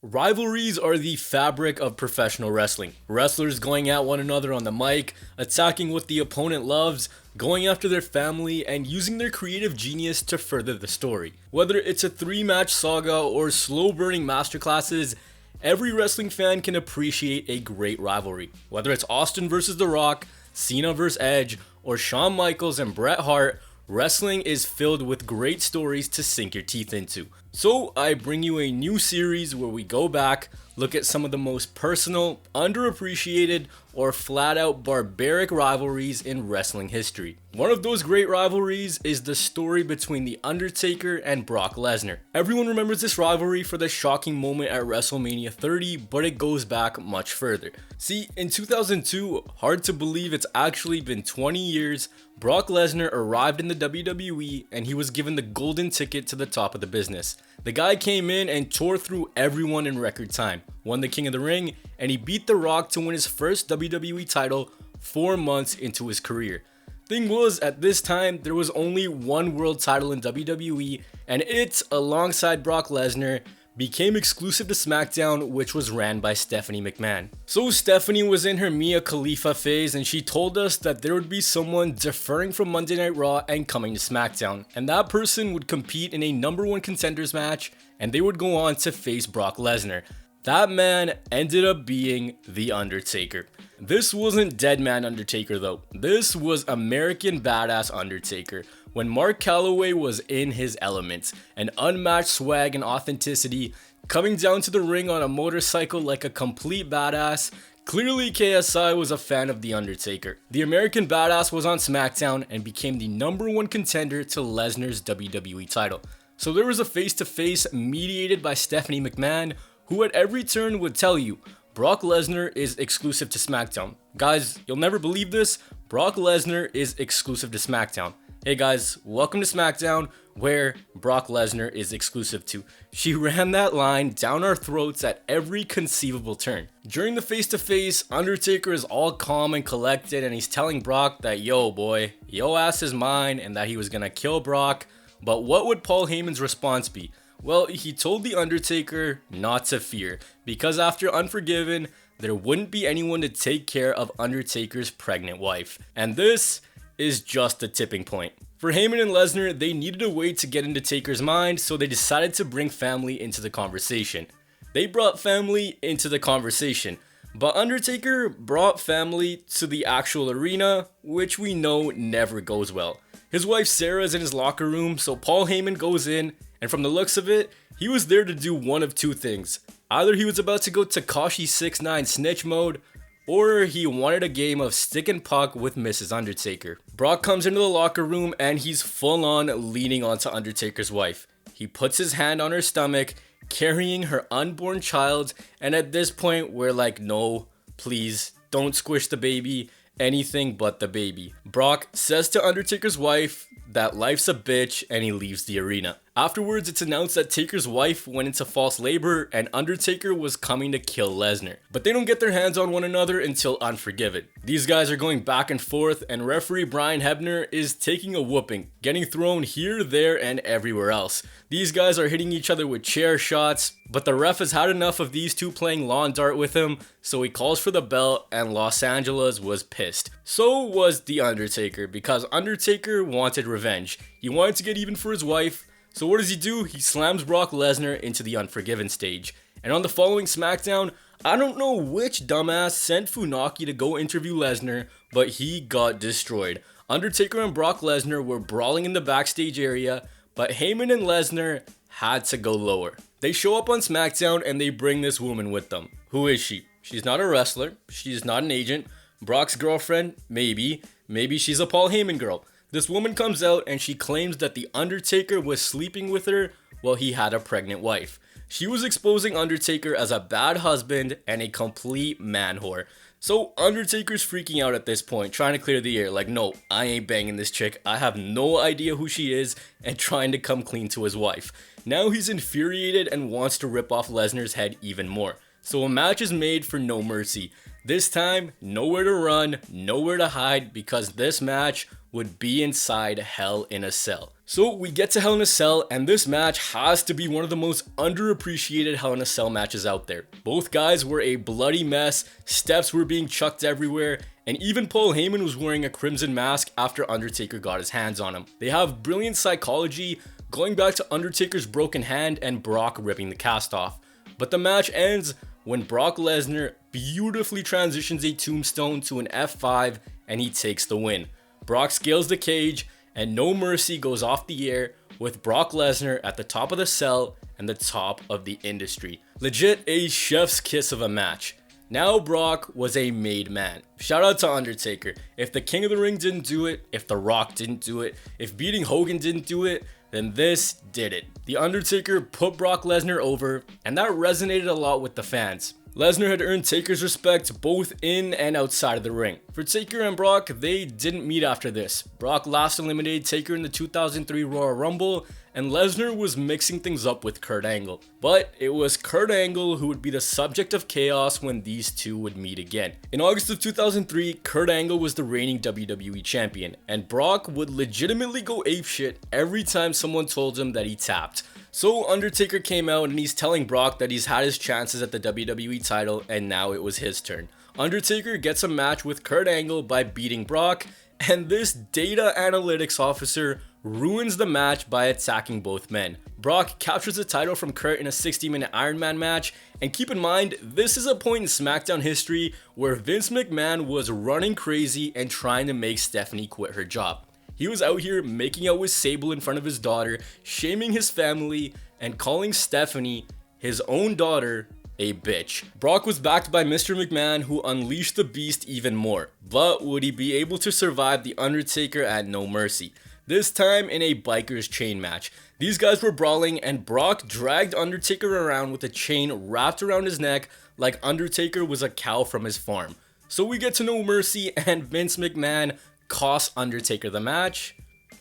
Rivalries are the fabric of professional wrestling. Wrestlers going at one another on the mic, attacking what the opponent loves, going after their family, and using their creative genius to further the story. Whether it's a 3-match saga or slow-burning masterclasses, every wrestling fan can appreciate a great rivalry. Whether it's Austin versus The Rock, Cena versus Edge, or Shawn Michaels and Bret Hart, wrestling is filled with great stories to sink your teeth into. So I bring you a new series where we go back, look at some of the most personal, underappreciated, or flat out barbaric rivalries in wrestling history. One of those great rivalries is the story between The Undertaker and Brock Lesnar. Everyone remembers this rivalry for the shocking moment at Wrestlemania 30, but it goes back much further. See, in 2002, hard to believe it's actually been 20 years, Brock Lesnar arrived in the WWE and he was given the golden ticket to the top of the business. The guy came in and tore through everyone in record time, won the King of the Ring, and he beat The Rock to win his first WWE title 4 months into his career. Thing was, at this time, there was only one world title in WWE, and it, alongside Brock Lesnar, became exclusive to SmackDown, which was ran by Stephanie McMahon. So Stephanie was in her Mia Khalifa phase, and she told us that there would be someone deferring from Monday Night Raw and coming to SmackDown, and that person would compete in a #1 contenders match, and they would go on to face Brock Lesnar. That man ended up being The Undertaker. This wasn't Dead Man Undertaker though. This was American Badass Undertaker, when Mark Calloway was in his element, an unmatched swag and authenticity, coming down to the ring on a motorcycle like a complete badass. Clearly KSI was a fan of The Undertaker. The American Badass was on SmackDown and became the #1 contender to Lesnar's WWE title. So there was a face-to-face mediated by Stephanie McMahon, who at every turn would tell you, Brock Lesnar is exclusive to SmackDown. Guys, you'll never believe this, Brock Lesnar is exclusive to SmackDown. Hey guys, welcome to SmackDown, where Brock Lesnar is exclusive to. She ran that line down our throats at every conceivable turn. During the face-to-face, Undertaker is all calm and collected, and he's telling Brock that, yo boy, yo ass is mine, and that he was gonna kill Brock. But what would Paul Heyman's response be? Well, he told The Undertaker not to fear, because after Unforgiven, there wouldn't be anyone to take care of Undertaker's pregnant wife. And this is just the tipping point. For Heyman and Lesnar, they needed a way to get into Taker's mind, so they decided to bring family into the conversation. They brought family into the conversation, but Undertaker brought family to the actual arena, which we know never goes well. His wife Sarah is in his locker room, so Paul Heyman goes in, and from the looks of it, he was there to do one of two things. Either he was about to go Tekashi 6ix9ine snitch mode, or he wanted a game of stick and puck with Mrs. Undertaker. Brock comes into the locker room and he's full on leaning onto Undertaker's wife. He puts his hand on her stomach, carrying her unborn child, and at this point we're like, no, please, don't squish the baby, anything but the baby. Brock says to Undertaker's wife that life's a bitch, and he leaves the arena. Afterwards, it's announced that Taker's wife went into false labor and Undertaker was coming to kill Lesnar. But they don't get their hands on one another until Unforgiven. These guys are going back and forth, and referee Brian Hebner is taking a whooping, getting thrown here, there, and everywhere else. These guys are hitting each other with chair shots, but the ref has had enough of these two playing lawn dart with him, so he calls for the belt, and Los Angeles was pissed. So was The Undertaker, because Undertaker wanted revenge. He wanted to get even for his wife. So what does he do? He slams Brock Lesnar into the Unforgiven stage. And on the following SmackDown, I don't know which dumbass sent Funaki to go interview Lesnar, but he got destroyed. Undertaker and Brock Lesnar were brawling in the backstage area, but Heyman and Lesnar had to go lower. They show up on SmackDown and they bring this woman with them. Who is she? She's not a wrestler. She's not an agent. Brock's girlfriend? Maybe. Maybe she's a Paul Heyman girl. This woman comes out and she claims that The Undertaker was sleeping with her while he had a pregnant wife. She was exposing Undertaker as a bad husband and a complete man whore. So Undertaker's freaking out at this point, trying to clear the air, like, no, I ain't banging this chick, I have no idea who she is, and trying to come clean to his wife. Now he's infuriated and wants to rip off Lesnar's head even more. So a match is made for No Mercy. This time, nowhere to run, nowhere to hide, because this match would be inside Hell in a Cell. So we get to Hell in a Cell, and this match has to be one of the most underappreciated Hell in a Cell matches out there. Both guys were a bloody mess, steps were being chucked everywhere, and even Paul Heyman was wearing a crimson mask after Undertaker got his hands on him. They have brilliant psychology, going back to Undertaker's broken hand and Brock ripping the cast off. But the match ends when Brock Lesnar beautifully transitions a tombstone to an F5 and he takes the win. Brock scales the cage, and No Mercy goes off the air with Brock Lesnar at the top of the cell and the top of the industry. Legit a chef's kiss of a match. Now Brock was a made man. Shout out to Undertaker. If the King of the Ring didn't do it, if The Rock didn't do it, if beating Hogan didn't do it, then this did it. The Undertaker put Brock Lesnar over, and that resonated a lot with the fans. Lesnar had earned Taker's respect both in and outside of the ring. For Taker and Brock, they didn't meet after this. Brock last eliminated Taker in the 2003 Royal Rumble, and Lesnar was mixing things up with Kurt Angle. But it was Kurt Angle who would be the subject of chaos when these two would meet again. In August of 2003, Kurt Angle was the reigning WWE champion, and Brock would legitimately go apeshit every time someone told him that he tapped. So Undertaker came out and he's telling Brock that he's had his chances at the WWE title and now it was his turn. Undertaker gets a match with Kurt Angle by beating Brock, and this data analytics officer ruins the match by attacking both men. Brock captures the title from Kurt in a 60-minute Iron Man match, and keep in mind, this is a point in SmackDown history where Vince McMahon was running crazy and trying to make Stephanie quit her job. He was out here making out with Sable in front of his daughter, shaming his family, and calling Stephanie, his own daughter, a bitch. Brock was backed by Mr. McMahon, who unleashed the beast even more. But would he be able to survive The Undertaker at No Mercy? This time in a biker's chain match. These guys were brawling and Brock dragged Undertaker around with a chain wrapped around his neck like Undertaker was a cow from his farm. So we get to No Mercy and Vince McMahon cost Undertaker the match,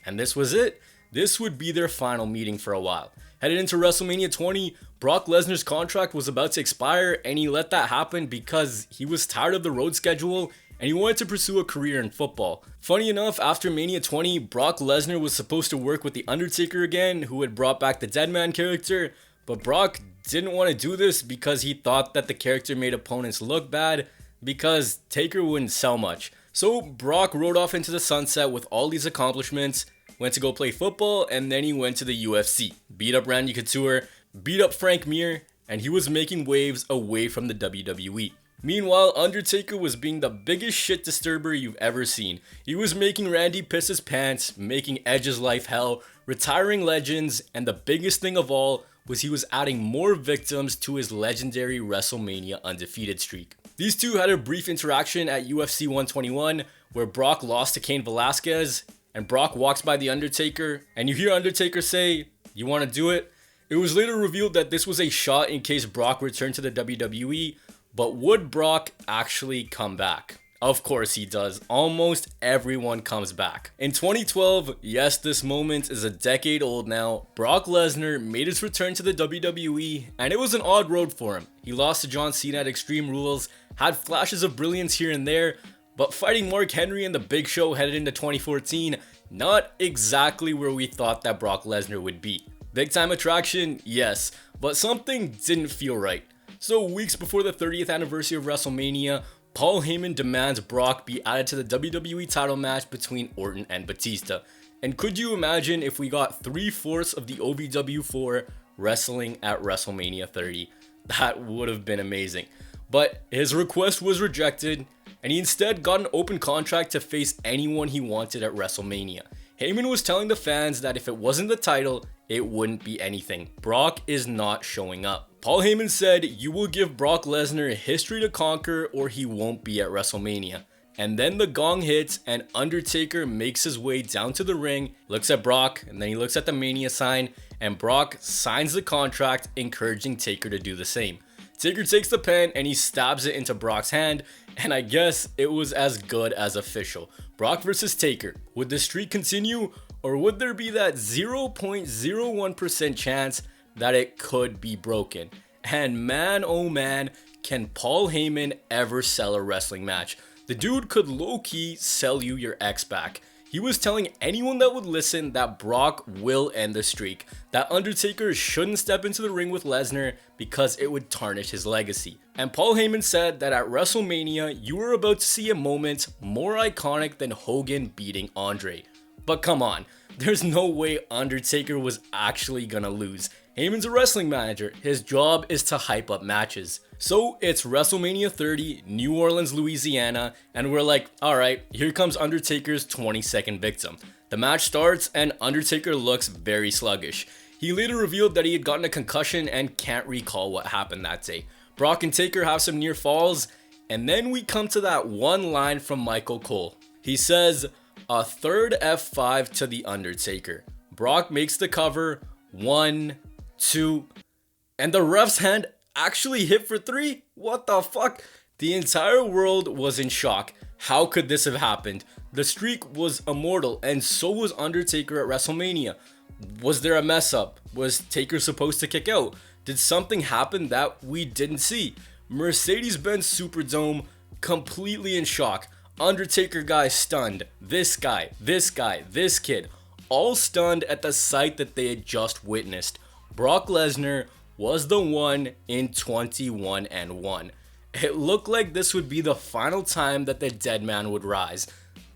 and this was it. This would be their final meeting for a while. Headed into WrestleMania 20, Brock Lesnar's contract was about to expire, and he let that happen because he was tired of the road schedule and he wanted to pursue a career in football. Funny enough, after Mania 20, Brock Lesnar was supposed to work with The Undertaker again, who had brought back the Deadman character, but Brock didn't want to do this because he thought that the character made opponents look bad because Taker wouldn't sell much. So Brock rode off into the sunset with all these accomplishments, went to go play football, and then he went to the UFC, beat up Randy Couture, beat up Frank Mir, and he was making waves away from the WWE. Meanwhile, Undertaker was being the biggest shit disturber you've ever seen. He was making Randy piss his pants, making Edge's life hell, retiring legends, and the biggest thing of all was he was adding more victims to his legendary WrestleMania undefeated streak. These two had a brief interaction at UFC 121 where Brock lost to Cain Velasquez, and Brock walks by The Undertaker, and you hear Undertaker say, "You want to do it?" It was later revealed that this was a shot in case Brock returned to the WWE, but would Brock actually come back? Of course he does. Almost everyone comes back. In 2012, yes, this moment is a decade old now, Brock Lesnar made his return to the WWE, and it was an odd road for him. He lost to John Cena at Extreme Rules, had flashes of brilliance here and there, but fighting Mark Henry and The Big Show headed into 2014, not exactly where we thought that Brock Lesnar would be. Big time attraction, yes, but something didn't feel right. So weeks before the 30th anniversary of WrestleMania, Paul Heyman demands Brock be added to the WWE title match between Orton and Batista. And could you imagine if we got 3/4 of the OVW4 wrestling at WrestleMania 30? That would have been amazing. But his request was rejected, and he instead got an open contract to face anyone he wanted at WrestleMania. Heyman was telling the fans that if it wasn't the title, it wouldn't be anything. Brock is not showing up. Paul Heyman said, "You will give Brock Lesnar history to conquer or he won't be at WrestleMania." And then the gong hits and Undertaker makes his way down to the ring, looks at Brock, and then he looks at the Mania sign, and Brock signs the contract, encouraging Taker to do the same. Taker takes the pen and he stabs it into Brock's hand, and I guess it was as good as official. Brock versus Taker. Would the streak continue, or would there be that 0.01% chance that it could be broken? And man, oh man, can Paul Heyman ever sell a wrestling match? The dude could low-key sell you your ex back. He was telling anyone that would listen that Brock will end the streak, that Undertaker shouldn't step into the ring with Lesnar because it would tarnish his legacy. And Paul Heyman said that at WrestleMania, you were about to see a moment more iconic than Hogan beating Andre. But come on, there's no way Undertaker was actually gonna lose. Heyman's a wrestling manager, his job is to hype up matches. So it's WrestleMania 30, New Orleans, Louisiana, and we're like, alright, here comes Undertaker's 22nd victim. The match starts and Undertaker looks very sluggish. He later revealed that he had gotten a concussion and can't recall what happened that day. Brock and Taker have some near falls, and then we come to that one line from Michael Cole. He says, a third F5 to the Undertaker. Brock makes the cover, 1, 2, and the ref's hand actually hit for 3? What the fuck? The entire world was in shock. How could this have happened? The streak was immortal, and so was Undertaker at WrestleMania. Was there a mess up? Was Taker supposed to kick out? Did something happen that we didn't see? Mercedes-Benz Superdome, completely in shock. Undertaker guy stunned. This guy, this kid, all stunned at the sight that they had just witnessed. Brock Lesnar was the one in 21-1. It looked like this would be the final time that the dead man would rise.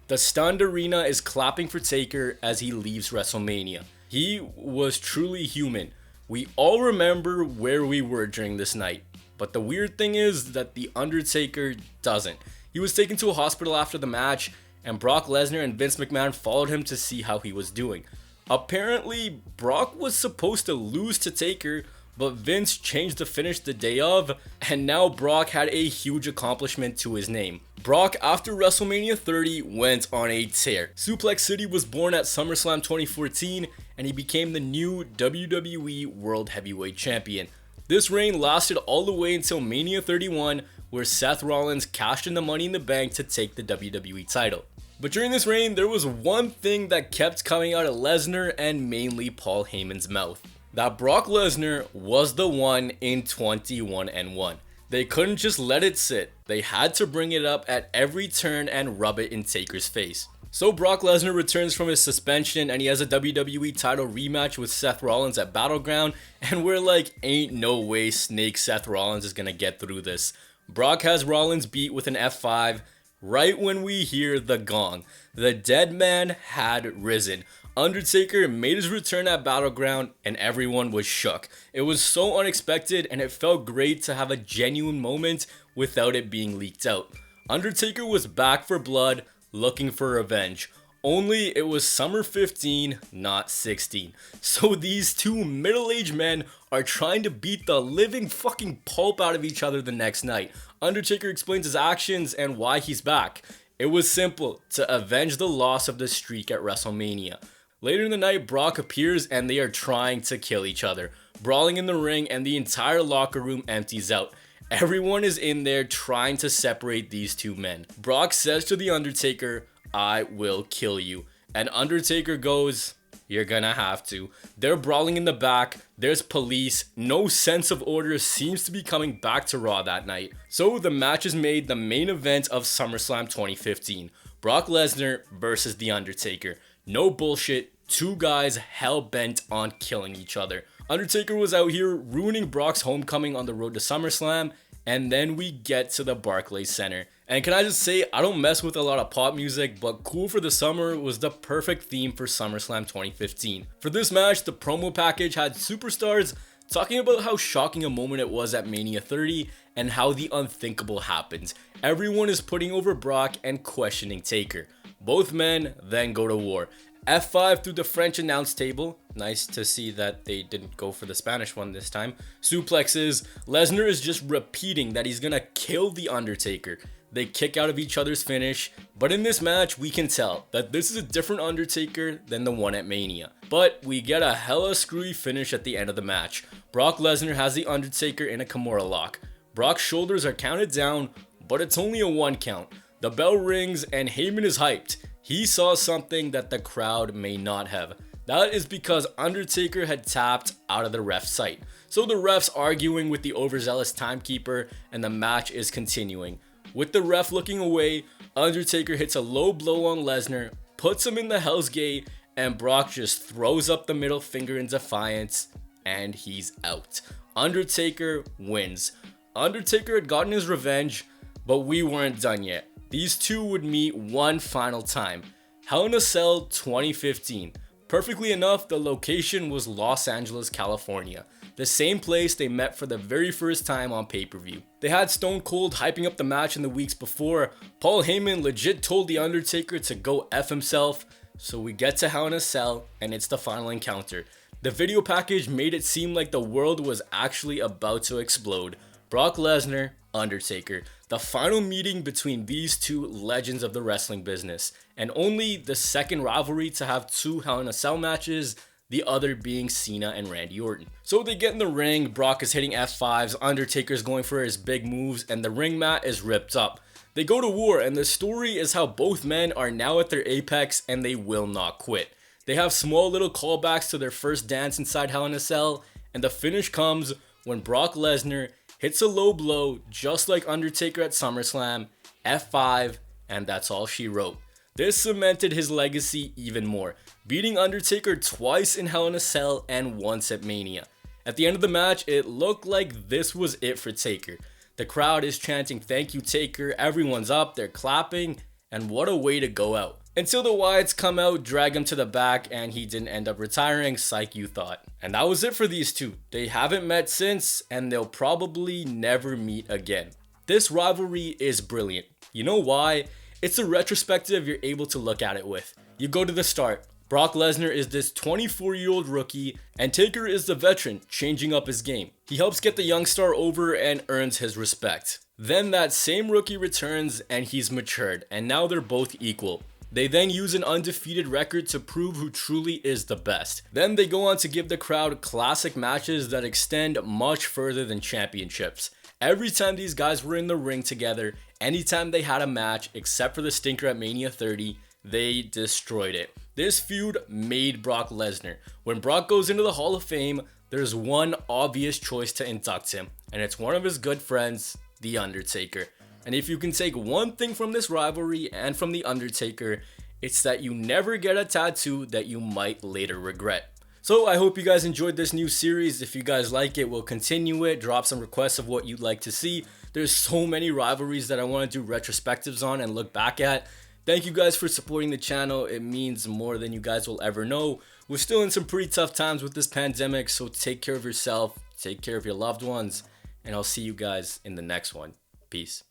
The stunned arena is clapping for Taker as he leaves WrestleMania. He was truly human. We all remember where we were during this night, but the weird thing is that the Undertaker doesn't. He was taken to a hospital after the match, and Brock Lesnar and Vince McMahon followed him to see how he was doing. Apparently, Brock was supposed to lose to Taker, but Vince changed the finish the day of, and now Brock had a huge accomplishment to his name. Brock, after WrestleMania 30, went on a tear. Suplex City was born at SummerSlam 2014, and he became the new WWE World Heavyweight Champion. This reign lasted all the way until Mania 31, where Seth Rollins cashed in the Money in the Bank to take the WWE title. But during this reign, there was one thing that kept coming out of Lesnar and mainly Paul Heyman's mouth. That Brock Lesnar was the one in 21-1. They couldn't just let it sit. They had to bring it up at every turn and rub it in Taker's face. So Brock Lesnar returns from his suspension and he has a WWE title rematch with Seth Rollins at Battleground, and we're like, ain't no way Snake Seth Rollins is gonna get through this. Brock has Rollins beat with an F5 right when we hear the gong. The dead man had risen. Undertaker made his return at Battleground and everyone was shook. It was so unexpected and it felt great to have a genuine moment without it being leaked out. Undertaker was back for blood, looking for revenge. Only it was summer 15, not 16. So these two middle-aged men are trying to beat the living fucking pulp out of each other the next night. Undertaker explains his actions and why he's back. It was simple, to avenge the loss of the streak at WrestleMania. Later in the night, Brock appears and they are trying to kill each other, brawling in the ring, and the entire locker room empties out. Everyone is in there trying to separate these two men. Brock says to The Undertaker, I will kill you. And Undertaker goes, you're gonna have to. They're brawling in the back, there's police, no sense of order seems to be coming back to Raw that night. So the match is made the main event of SummerSlam 2015. Brock Lesnar versus The Undertaker. No bullshit, two guys hell-bent on killing each other. Undertaker was out here ruining Brock's homecoming on the road to SummerSlam, and then we get to the Barclays Center. And can I just say, I don't mess with a lot of pop music, but Cool for the Summer was the perfect theme for SummerSlam 2015. For this match, the promo package had superstars talking about how shocking a moment it was at Mania 30 and how the unthinkable happened. Everyone is putting over Brock and questioning Taker. Both men then go to war. F5 through the French announce table. Nice to see that they didn't go for the Spanish one this time. Suplexes. Lesnar is just repeating that he's gonna kill The Undertaker. They kick out of each other's finish, but in this match we can tell that this is a different Undertaker than the one at Mania. But we get a hella screwy finish at the end of the match. Brock Lesnar has The Undertaker in a Kimura lock. Brock's shoulders are counted down, but it's only a 1 count. The bell rings and Heyman is hyped. He saw something that the crowd may not have. That is because Undertaker had tapped out of the ref's sight. So the ref's arguing with the overzealous timekeeper and the match is continuing. With the ref looking away, Undertaker hits a low blow on Lesnar, puts him in the Hell's Gate, and Brock just throws up the middle finger in defiance, and he's out. Undertaker wins. Undertaker had gotten his revenge, but we weren't done yet. These two would meet one final time. Hell in a Cell 2015. Perfectly enough, the location was Los Angeles, California. The same place they met for the very first time on pay-per-view. They had Stone Cold hyping up the match in the weeks before. Paul Heyman legit told The Undertaker to go F himself. So we get to Hell in a Cell, and it's the final encounter. The video package made it seem like the world was actually about to explode. Brock Lesnar, Undertaker. The final meeting between these two legends of the wrestling business. And only the second rivalry to have two Hell in a Cell matches, the other being Cena and Randy Orton. So they get in the ring, Brock is hitting F5s, Undertaker's going for his big moves, and the ring mat is ripped up. They go to war, and the story is how both men are now at their apex and they will not quit. They have small little callbacks to their first dance inside Hell in a Cell, and the finish comes when Brock Lesnar hits a low blow just like Undertaker at SummerSlam, F5, and that's all she wrote. This cemented his legacy even more, beating Undertaker twice in Hell in a Cell and once at Mania. At the end of the match, it looked like this was it for Taker. The crowd is chanting "Thank you, Taker," everyone's up, they're clapping, and what a way to go out. Until the Wyatts come out, drag him to the back, and he didn't end up retiring, psych you thought. And that was it for these two. They haven't met since, and they'll probably never meet again. This rivalry is brilliant. You know why? It's a retrospective you're able to look at it with. You go to the start. Brock Lesnar is this 24-year-old rookie, and Taker is the veteran, changing up his game. He helps get the young star over and earns his respect. Then that same rookie returns, and he's matured, and now they're both equal. They then use an undefeated record to prove who truly is the best. Then they go on to give the crowd classic matches that extend much further than championships. Every time these guys were in the ring together, anytime they had a match, except for the stinker at Mania 30, they destroyed it. This feud made Brock Lesnar. When Brock goes into the Hall of Fame, there's one obvious choice to induct him, and it's one of his good friends, The Undertaker. And if you can take one thing from this rivalry and from The Undertaker, it's that you never get a tattoo that you might later regret. So I hope you guys enjoyed this new series. If you guys like it, we'll continue it. Drop some requests of what you'd like to see. There's so many rivalries that I want to do retrospectives on and look back at. Thank you guys for supporting the channel. It means more than you guys will ever know. We're still in some pretty tough times with this pandemic, so take care of yourself, take care of your loved ones, and I'll see you guys in the next one. Peace.